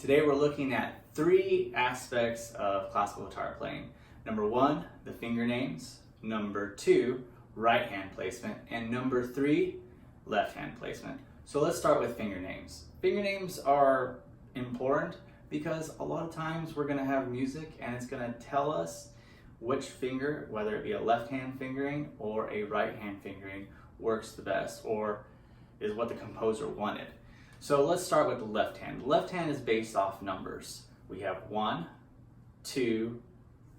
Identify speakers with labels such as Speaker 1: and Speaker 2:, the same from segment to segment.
Speaker 1: Today we're looking at 3 aspects of classical guitar playing. Number 1, the finger names. Number 2, right hand placement. And number 3, left hand placement. So let's start with finger names. Finger names are important because a lot of times we're going to have music and it's going to tell us which finger, whether it be a left hand fingering or a right hand fingering, works the best or is what the composer wanted. So let's start with the left hand. The left hand is based off numbers. We have 1, 2,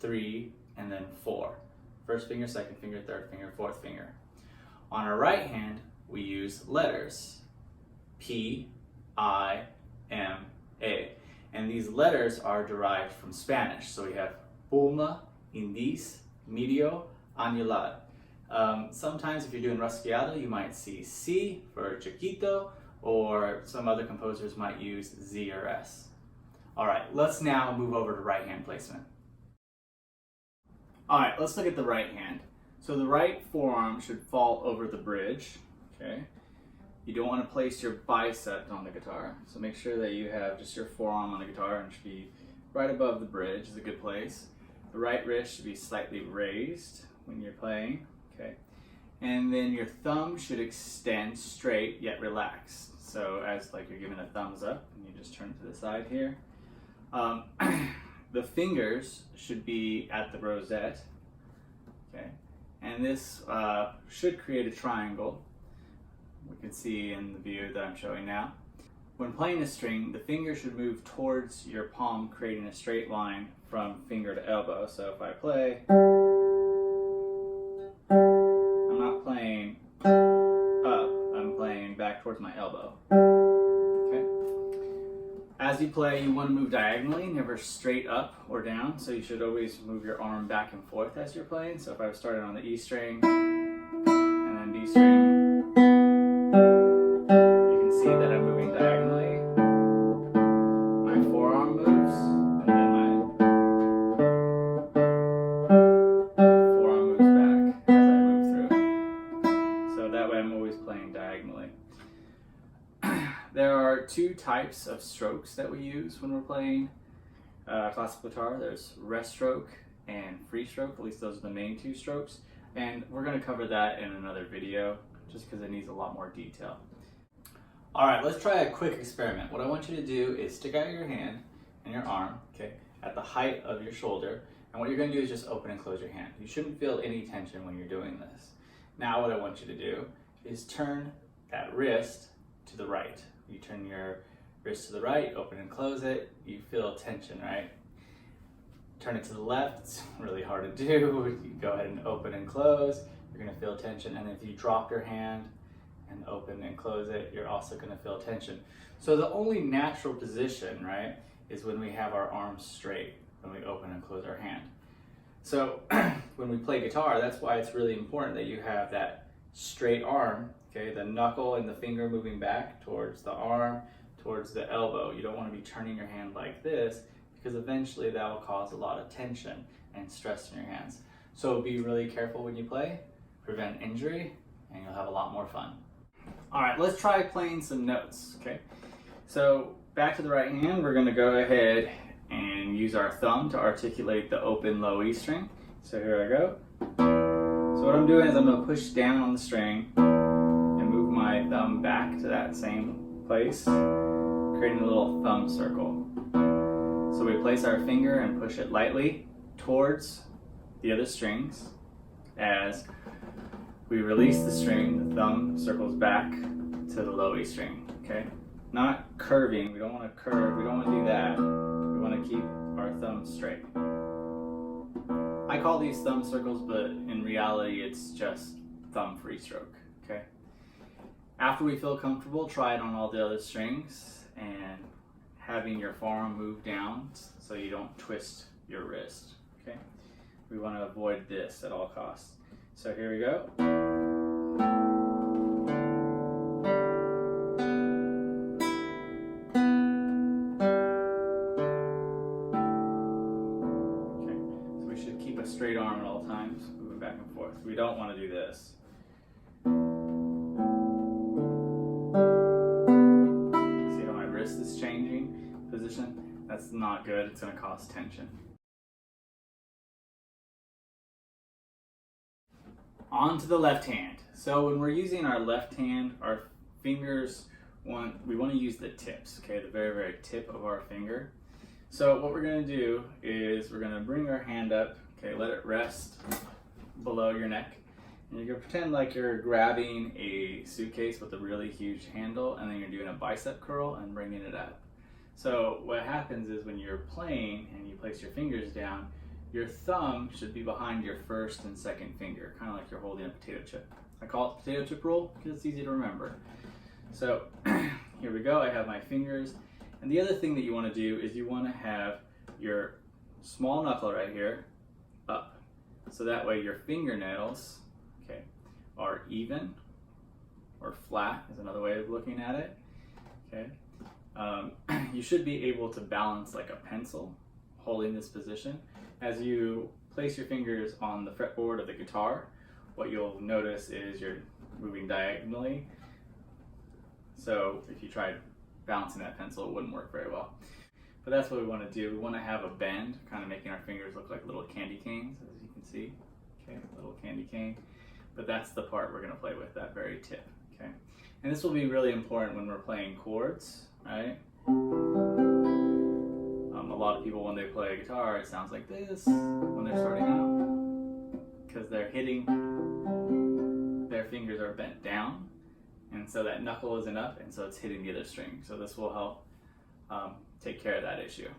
Speaker 1: 3, and then 4. First finger, second finger, third finger, fourth finger. On our right hand, we use letters. P, I, M, A. And these letters are derived from Spanish. So we have pulma, indiz, medio, anular. Sometimes if you're doing rasgueado, you might see C for chiquito, or some other composers might use Z or S. All right, let's now move over to right hand placement. All right, let's look at the right hand. So the right forearm should fall over the bridge, okay? You don't want to place your bicep on the guitar, so make sure that you have just your forearm on the guitar and it should be right above the bridge is a good place. The right wrist should be slightly raised when you're playing, okay? And then your thumb should extend straight yet relaxed. So as like you're giving a thumbs up, and you just turn to the side here. The fingers should be at the rosette, okay? And this should create a triangle. We can see in the view that I'm showing now. When playing a string, the finger should move towards your palm, creating a straight line from finger to elbow. So if I play, I'm not playing up, I'm playing back towards my elbow. Okay. As you play, you want to move diagonally, never straight up or down. So you should always move your arm back and forth as you're playing. So if I was starting on the E string and then D string, you can see that I'm moving diagonally. My forearm moves, and then my forearm moves back as I move through. So that way I'm always playing diagonally. There are 2 types of strokes that we use when we're playing classical guitar. There's rest stroke and free stroke. At least those are the main 2 strokes. And we're going to cover that in another video just because it needs a lot more detail. All right, let's try a quick experiment. What I want you to do is stick out your hand and your arm, okay, at the height of your shoulder. And what you're going to do is just open and close your hand. You shouldn't feel any tension when you're doing this. Now what I want you to do is turn that wrist to the right. You turn your wrist to the right, open and close it. You feel tension, right? Turn it to the left. It's really hard to do. You go ahead and open and close. You're going to feel tension. And if you drop your hand and open and close it, you're also going to feel tension. So the only natural position, right, is when we have our arms straight, when we open and close our hand. So when we play guitar, that's why it's really important that you have that straight arm, okay, the knuckle and the finger moving back towards the arm, towards the elbow. You don't want to be turning your hand like this because eventually that will cause a lot of tension and stress in your hands. So be really careful when you play, prevent injury, and you'll have a lot more fun. All right, let's try playing some notes, okay? So back to the right hand, we're going to go ahead and use our thumb to articulate the open low E string. So here I go. So what I'm doing is I'm going to push down on the string and move my thumb back to that same place, creating a little thumb circle. So we place our finger and push it lightly towards the other strings. As we release the string, the thumb circles back to the low E string, okay? Not curving, we don't want to curve, we don't want to do that. We want to keep our thumb straight. I call these thumb circles, but in reality it's just thumb free stroke, okay? After we feel comfortable, try it on all the other strings and having your forearm move down so you don't twist your wrist, okay? We want to avoid this at all costs. So here we go. Okay, so we should keep a straight arm at all times, moving back and forth. We don't want to do this. See how my wrist is changing position? not good. It's going to cause tension. On to the left hand. So when we're using our left hand, our fingers, we want to use the tips, okay, the very, very tip of our finger. So what we're going to do is we're going to bring our hand up, okay, let it rest below your neck. And you're going to pretend like you're grabbing a suitcase with a really huge handle, and then you're doing a bicep curl and bringing it up. So what happens is when you're playing and you place your fingers down, your thumb should be behind your first and second finger, kind of like you're holding a potato chip. I call it the potato chip rule because it's easy to remember. So here we go, I have my fingers. And the other thing that you want to do is you want to have your small knuckle right here up. So that way your fingernails, okay, are even or flat is another way of looking at it. Okay, you should be able to balance like a pencil holding this position. As you place your fingers on the fretboard of the guitar, what you'll notice is you're moving diagonally. So if you tried balancing that pencil, it wouldn't work very well. But that's what we want to do. We want to have a bend, kind of making our fingers look like little candy canes, as you can see. Okay, little candy cane. But that's the part we're going to play with, that very tip. Okay, and this will be really important when we're playing chords, right? A lot of people, when they play a guitar, it sounds like this when they're starting out, because they're hitting, their fingers are bent down, and so that knuckle isn't up, and so it's hitting the other string. So this will help take care of that issue.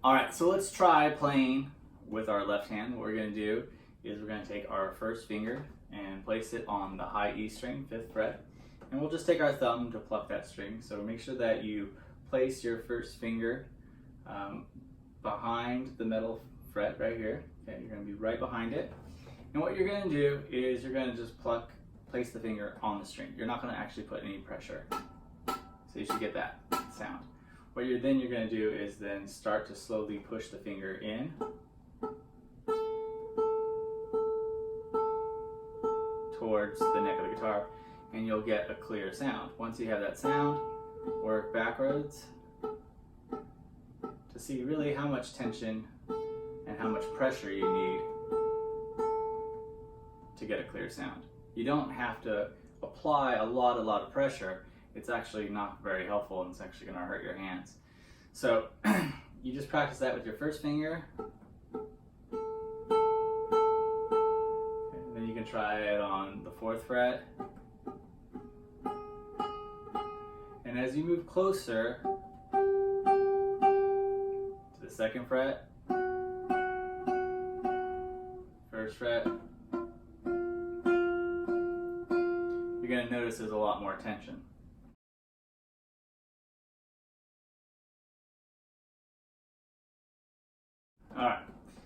Speaker 1: All right, so let's try playing with our left hand. What we're going to do is we're going to take our first finger and place it on the high E string, 5th fret, and we'll just take our thumb to pluck that string. So make sure that you place your first finger behind the middle fret right here. Okay, you're going to be right behind it. And what you're going to do is you're going to just place the finger on the string. You're not going to actually put any pressure. So you should get that sound. What you're going to do is then start to slowly push the finger in towards the neck of the guitar, and you'll get a clear sound. Once you have that sound, work backwards to see really how much tension and how much pressure you need to get a clear sound. You don't have to apply a lot of pressure. It's actually not very helpful, and it's actually going to hurt your hands. So you just practice that with your first finger. And then you can try it on the 4th fret. And as you move closer to the 2nd fret, 1st fret, you're going to notice there's a lot more tension. Alright,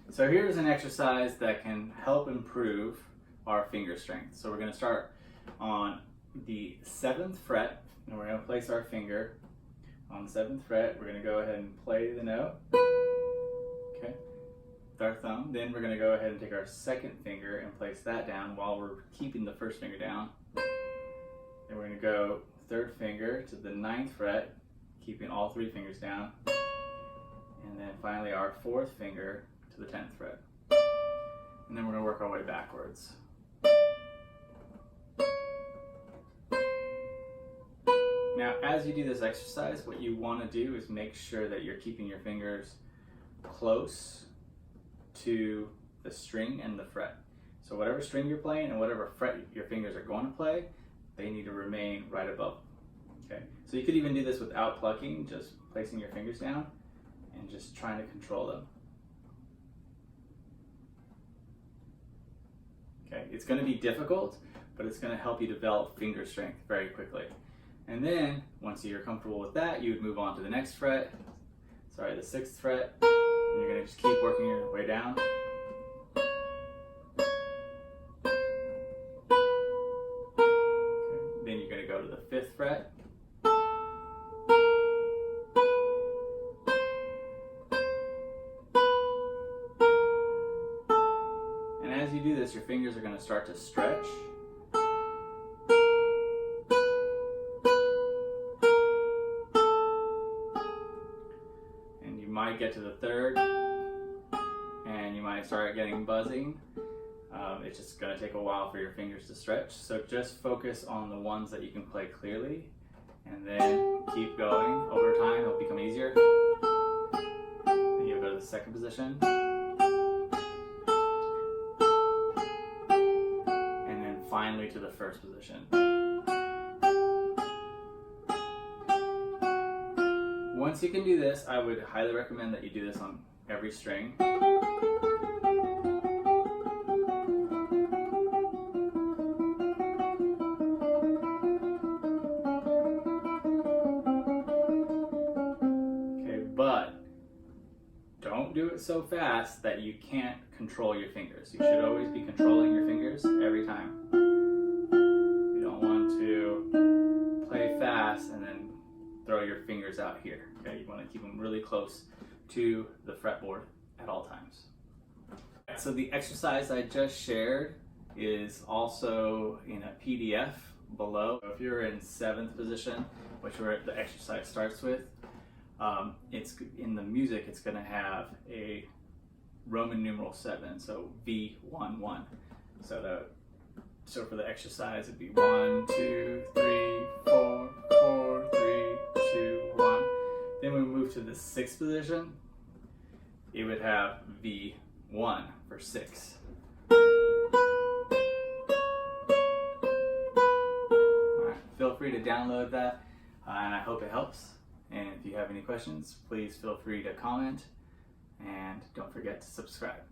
Speaker 1: so here's an exercise that can help improve our finger strength. So we're going to start on the 7th fret, and we're going to place our finger on the 7th fret. We're going to go ahead and play the note, okay, with our thumb. Then we're going to go ahead and take our 2nd finger and place that down while we're keeping the 1st finger down. Then we're going to go 3rd finger to the 9th fret, keeping all 3 fingers down. And then finally our 4th finger to the 10th fret. And then we're going to work our way backwards. Now, as you do this exercise, what you want to do is make sure that you're keeping your fingers close to the string and the fret. So whatever string you're playing and whatever fret your fingers are going to play, they need to remain right above. Okay? So you could even do this without plucking, just placing your fingers down and just trying to control them. Okay, it's going to be difficult, but it's going to help you develop finger strength very quickly. And then, once you're comfortable with that, you would move on to the next fret, the 6th fret, and you're going to just keep working your way down. Okay. Then you're going to go to the 5th fret. And as you do this, your fingers are going to start to stretch. might get to the third and you might start getting buzzing. It's just going to take a while for your fingers to stretch. So just focus on the ones that you can play clearly and then keep going. Over time it'll become easier. Then you'll go to the second position. And then finally to the first position. Once you can do this, I would highly recommend that you do this on every string. Okay, but don't do it so fast that you can't control your fingers. You should always be controlling your fingers every time. You don't want to play fast and then throw your fingers out here. Okay, you want to keep them really close to the fretboard at all times. So the exercise I just shared is also in a PDF below. If you're in 7th position, which the exercise starts with, it's in the music. It's going to have a Roman numeral 7, so V11. So for the exercise, it'd be 1, 2, 3, 4, 4, 3, 2, 1. Then we move to the 6th position. It would have V1 for 6. Alright, feel free to download that, and I hope it helps. And if you have any questions, please feel free to comment, and don't forget to subscribe.